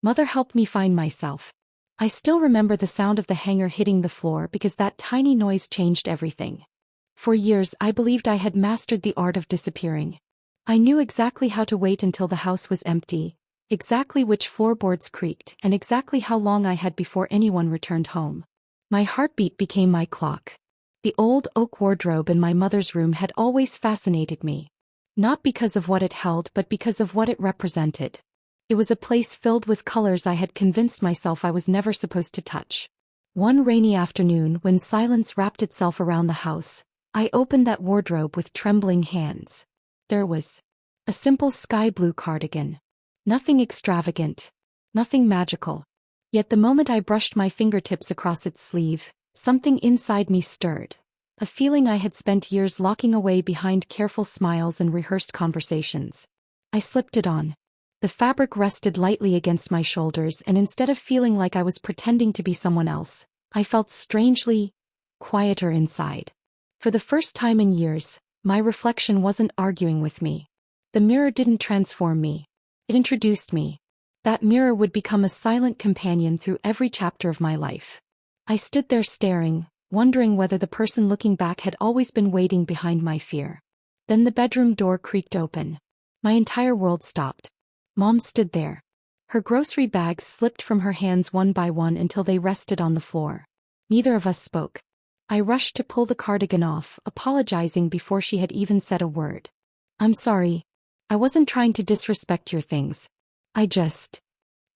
Mother helped me find myself. I still remember the sound of the hanger hitting the floor because that tiny noise changed everything. For years I believed I had mastered the art of disappearing. I knew exactly how to wait until the house was empty, exactly which floorboards creaked, and exactly how long I had before anyone returned home. My heartbeat became my clock. The old oak wardrobe in my mother's room had always fascinated me. Not because of what it held but because of what it represented. It was a place filled with colors I had convinced myself I was never supposed to touch. One rainy afternoon, when silence wrapped itself around the house, I opened that wardrobe with trembling hands. There was a simple sky blue cardigan. Nothing extravagant. Nothing magical. Yet the moment I brushed my fingertips across its sleeve, something inside me stirred. A feeling I had spent years locking away behind careful smiles and rehearsed conversations. I slipped it on. The fabric rested lightly against my shoulders, and instead of feeling like I was pretending to be someone else, I felt strangely quieter inside. For the first time in years, my reflection wasn't arguing with me. The mirror didn't transform me. It introduced me. That mirror would become a silent companion through every chapter of my life. I stood there staring, wondering whether the person looking back had always been waiting behind my fear. Then the bedroom door creaked open. My entire world stopped. Mom stood there. Her grocery bags slipped from her hands one by one until they rested on the floor. Neither of us spoke. I rushed to pull the cardigan off, apologizing before she had even said a word. "I'm sorry. I wasn't trying to disrespect your things.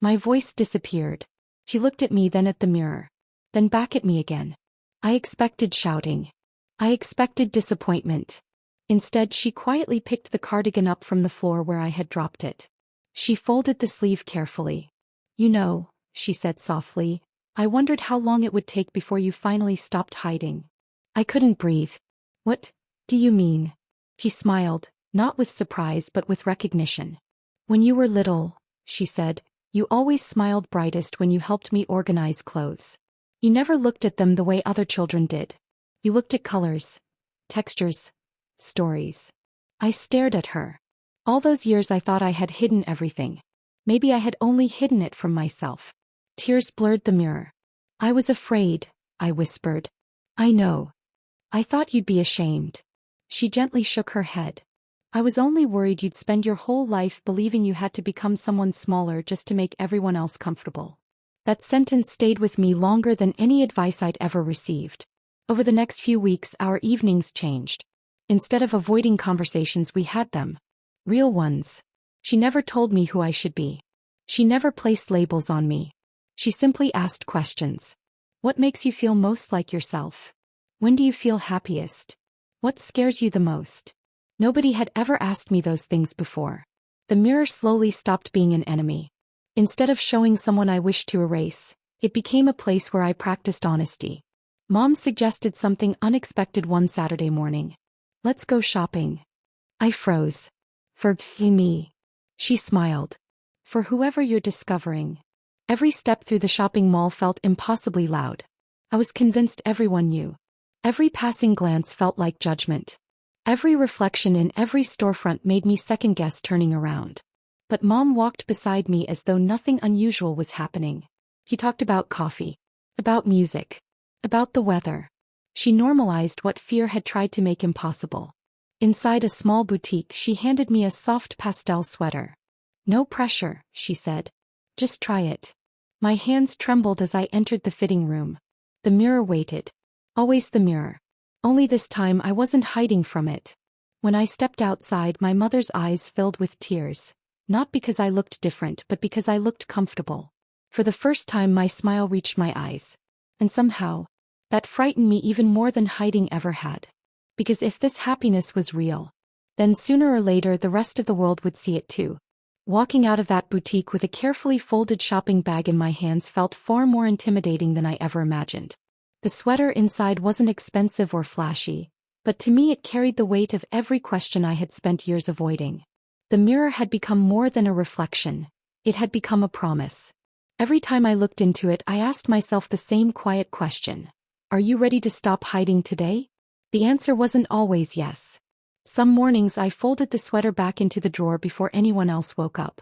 My voice disappeared. She looked at me, then at the mirror. Then back at me again. I expected shouting. I expected disappointment. Instead, she quietly picked the cardigan up from the floor where I had dropped it. She folded the sleeve carefully. "You know," she said softly, "I wondered how long it would take before you finally stopped hiding." I couldn't breathe. "What do you mean?" He smiled, not with surprise but with recognition. "When you were little," she said, "you always smiled brightest when you helped me organize clothes. You never looked at them the way other children did. You looked at colors, textures, stories." I stared at her. All those years I thought I had hidden everything. Maybe I had only hidden it from myself. Tears blurred the mirror. "I was afraid," I whispered. "I know. I thought you'd be ashamed." She gently shook her head. "I was only worried you'd spend your whole life believing you had to become someone smaller just to make everyone else comfortable." That sentence stayed with me longer than any advice I'd ever received. Over the next few weeks, our evenings changed. Instead of avoiding conversations, we had them. Real ones. She never told me who I should be. She never placed labels on me. She simply asked questions. "What makes you feel most like yourself? When do you feel happiest? What scares you the most?" Nobody had ever asked me those things before. The mirror slowly stopped being an enemy. Instead of showing someone I wished to erase, it became a place where I practiced honesty. Mom suggested something unexpected one Saturday morning. "Let's go shopping." I froze. "For me?" She smiled. "For whoever you're discovering." Every step through the shopping mall felt impossibly loud. I was convinced everyone knew. Every passing glance felt like judgment. Every reflection in every storefront made me second-guess turning around. But Mom walked beside me as though nothing unusual was happening. He talked about coffee, about music, about the weather. She normalized what fear had tried to make impossible. Inside a small boutique, she handed me a soft pastel sweater. "No pressure," she said. "Just try it." My hands trembled as I entered the fitting room. The mirror waited. Always the mirror. Only this time I wasn't hiding from it. When I stepped outside, my mother's eyes filled with tears. Not because I looked different, but because I looked comfortable. For the first time, my smile reached my eyes. And somehow, that frightened me even more than hiding ever had. Because if this happiness was real, then sooner or later the rest of the world would see it too. Walking out of that boutique with a carefully folded shopping bag in my hands felt far more intimidating than I ever imagined. The sweater inside wasn't expensive or flashy, but to me it carried the weight of every question I had spent years avoiding. The mirror had become more than a reflection. It had become a promise. Every time I looked into it, I asked myself the same quiet question. "Are you ready to stop hiding today?" The answer wasn't always yes. Some mornings I folded the sweater back into the drawer before anyone else woke up.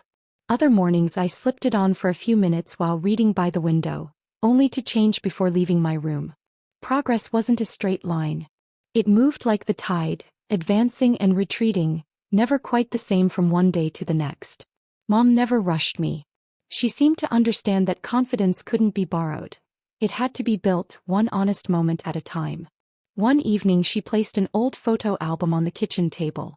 Other mornings I slipped it on for a few minutes while reading by the window, only to change before leaving my room. Progress wasn't a straight line. It moved like the tide, advancing and retreating, never quite the same from one day to the next. Mom never rushed me. She seemed to understand that confidence couldn't be borrowed. It had to be built, one honest moment at a time. One evening she placed an old photo album on the kitchen table.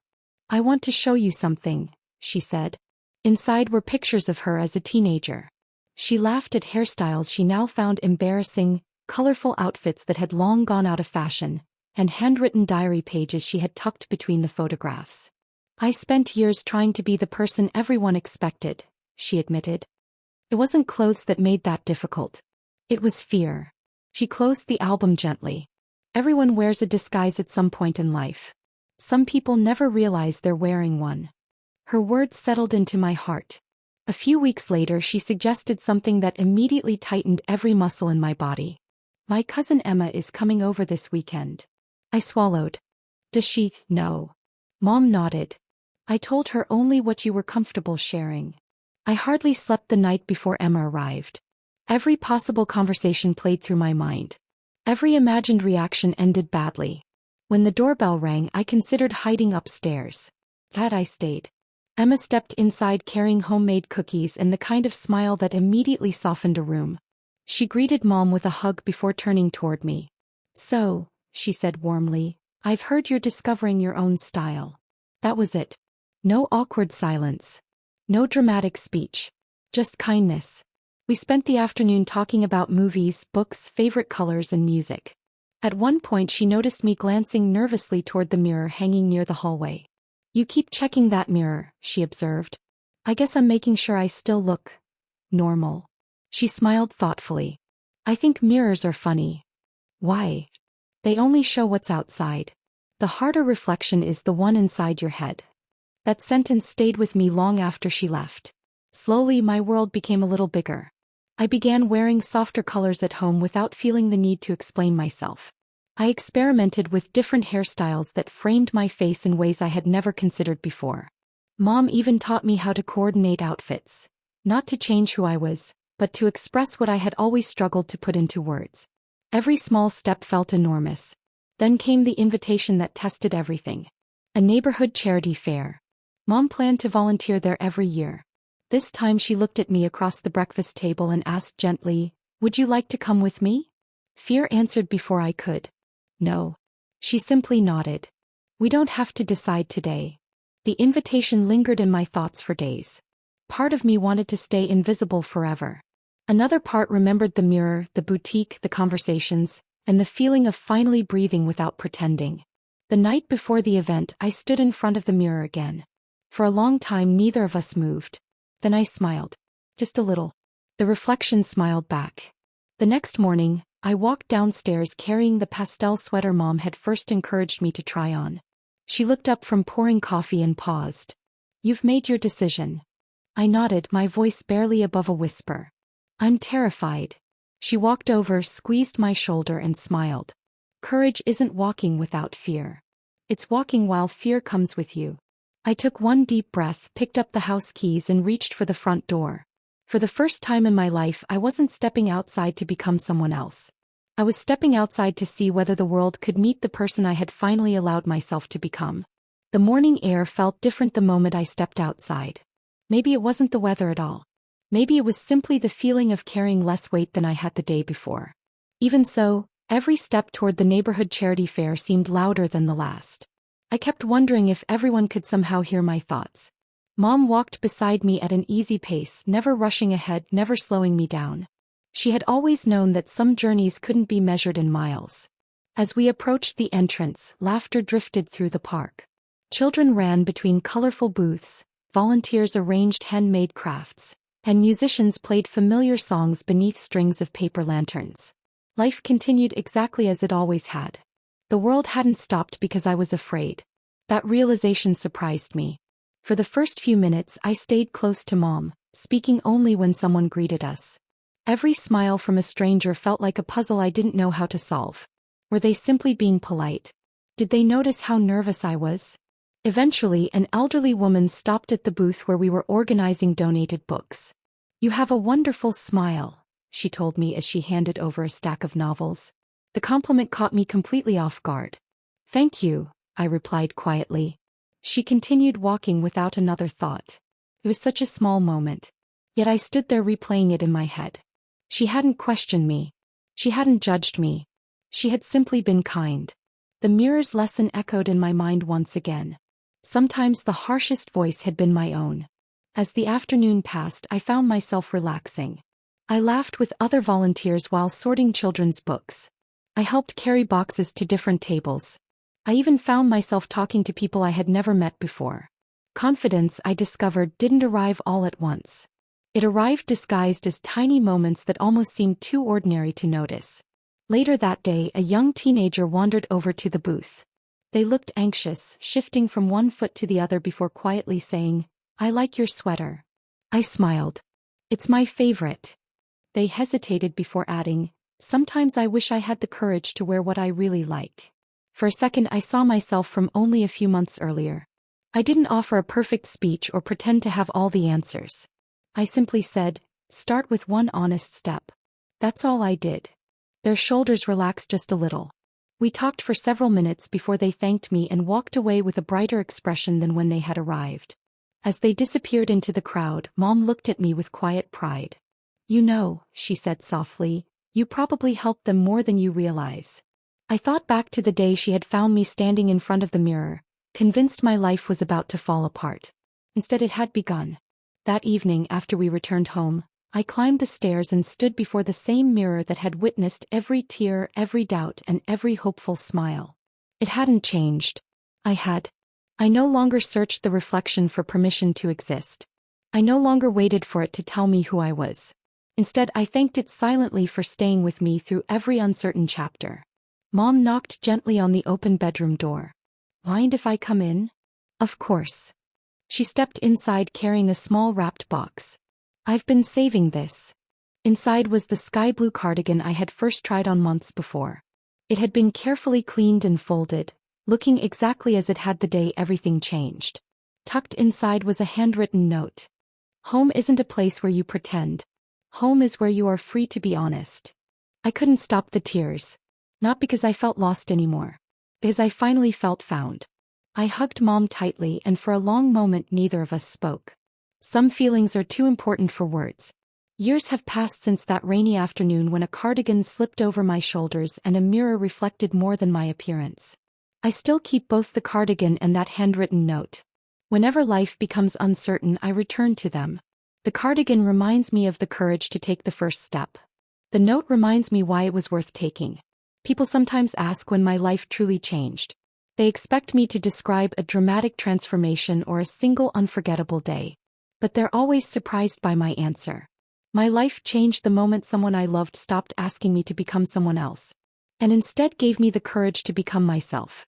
"I want to show you something," she said. Inside were pictures of her as a teenager. She laughed at hairstyles she now found embarrassing, colorful outfits that had long gone out of fashion, and handwritten diary pages she had tucked between the photographs. "I spent years trying to be the person everyone expected," she admitted. "It wasn't clothes that made that difficult. It was fear." She closed the album gently. "Everyone wears a disguise at some point in life. Some people never realize they're wearing one." Her words settled into my heart. A few weeks later she suggested something that immediately tightened every muscle in my body. "My cousin Emma is coming over this weekend." I swallowed. "Does she know?" Mom nodded. "I told her only what you were comfortable sharing." I hardly slept the night before Emma arrived. Every possible conversation played through my mind. Every imagined reaction ended badly. When the doorbell rang, I considered hiding upstairs. That I stayed. Emma stepped inside carrying homemade cookies and the kind of smile that immediately softened a room. She greeted Mom with a hug before turning toward me. "So," she said warmly, "I've heard you're discovering your own style." That was it. No awkward silence. No dramatic speech. Just kindness. We spent the afternoon talking about movies, books, favorite colors, and music. At one point she noticed me glancing nervously toward the mirror hanging near the hallway. "You keep checking that mirror," she observed. "I guess I'm making sure I still look normal." She smiled thoughtfully. "I think mirrors are funny." "Why?" "They only show what's outside. The harder reflection is the one inside your head." That sentence stayed with me long after she left. Slowly my world became a little bigger. I began wearing softer colors at home without feeling the need to explain myself. I experimented with different hairstyles that framed my face in ways I had never considered before. Mom even taught me how to coordinate outfits. Not to change who I was, but to express what I had always struggled to put into words. Every small step felt enormous. Then came the invitation that tested everything. A neighborhood charity fair. Mom planned to volunteer there every year. This time she looked at me across the breakfast table and asked gently, "Would you like to come with me?" Fear answered before I could. "No." She simply nodded. "We don't have to decide today." The invitation lingered in my thoughts for days. Part of me wanted to stay invisible forever. Another part remembered the mirror, the boutique, the conversations, and the feeling of finally breathing without pretending. The night before the event, I stood in front of the mirror again. For a long time neither of us moved. Then I smiled. Just a little. The reflection smiled back. The next morning, I walked downstairs carrying the pastel sweater Mom had first encouraged me to try on. She looked up from pouring coffee and paused. "You've made your decision." I nodded, my voice barely above a whisper. "I'm terrified." She walked over, squeezed my shoulder and smiled. "Courage isn't walking without fear. It's walking while fear comes with you." I took one deep breath, picked up the house keys and reached for the front door. For the first time in my life, I wasn't stepping outside to become someone else. I was stepping outside to see whether the world could meet the person I had finally allowed myself to become. The morning air felt different the moment I stepped outside. Maybe it wasn't the weather at all. Maybe it was simply the feeling of carrying less weight than I had the day before. Even so, every step toward the neighborhood charity fair seemed louder than the last. I kept wondering if everyone could somehow hear my thoughts. Mom walked beside me at an easy pace, never rushing ahead, never slowing me down. She had always known that some journeys couldn't be measured in miles. As we approached the entrance, laughter drifted through the park. Children ran between colorful booths, volunteers arranged handmade crafts, and musicians played familiar songs beneath strings of paper lanterns. Life continued exactly as it always had. The world hadn't stopped because I was afraid. That realization surprised me. For the first few minutes I stayed close to Mom, speaking only when someone greeted us. Every smile from a stranger felt like a puzzle I didn't know how to solve. Were they simply being polite? Did they notice how nervous I was? Eventually, an elderly woman stopped at the booth where we were organizing donated books. "You have a wonderful smile," she told me as she handed over a stack of novels. The compliment caught me completely off guard. "Thank you," I replied quietly. She continued walking without another thought. It was such a small moment. Yet I stood there replaying it in my head. She hadn't questioned me. She hadn't judged me. She had simply been kind. The mirror's lesson echoed in my mind once again. Sometimes the harshest voice had been my own. As the afternoon passed, I found myself relaxing. I laughed with other volunteers while sorting children's books. I helped carry boxes to different tables. I even found myself talking to people I had never met before. Confidence, I discovered, didn't arrive all at once. It arrived disguised as tiny moments that almost seemed too ordinary to notice. Later that day, a young teenager wandered over to the booth. They looked anxious, shifting from one foot to the other before quietly saying, "I like your sweater." I smiled. "It's my favorite." They hesitated before adding, "Sometimes I wish I had the courage to wear what I really like." For a second I saw myself from only a few months earlier. I didn't offer a perfect speech or pretend to have all the answers. I simply said, "Start with one honest step." That's all I did. Their shoulders relaxed just a little. We talked for several minutes before they thanked me and walked away with a brighter expression than when they had arrived. As they disappeared into the crowd, Mom looked at me with quiet pride. "You know," she said softly, "you probably helped them more than you realize." I thought back to the day she had found me standing in front of the mirror, convinced my life was about to fall apart. Instead, it had begun. That evening, after we returned home, I climbed the stairs and stood before the same mirror that had witnessed every tear, every doubt, and every hopeful smile. It hadn't changed. I had. I no longer searched the reflection for permission to exist. I no longer waited for it to tell me who I was. Instead, I thanked it silently for staying with me through every uncertain chapter. Mom knocked gently on the open bedroom door. "Mind if I come in?" "Of course." She stepped inside carrying a small wrapped box. "I've been saving this." Inside was the sky blue cardigan I had first tried on months before. It had been carefully cleaned and folded, looking exactly as it had the day everything changed. Tucked inside was a handwritten note. "Home isn't a place where you pretend. Home is where you are free to be honest." I couldn't stop the tears. Not because I felt lost anymore. Because I finally felt found. I hugged Mom tightly, and for a long moment neither of us spoke. Some feelings are too important for words. Years have passed since that rainy afternoon when a cardigan slipped over my shoulders and a mirror reflected more than my appearance. I still keep both the cardigan and that handwritten note. Whenever life becomes uncertain, I return to them. The cardigan reminds me of the courage to take the first step. The note reminds me why it was worth taking. People sometimes ask when my life truly changed. They expect me to describe a dramatic transformation or a single unforgettable day. But they're always surprised by my answer. My life changed the moment someone I loved stopped asking me to become someone else, and instead gave me the courage to become myself.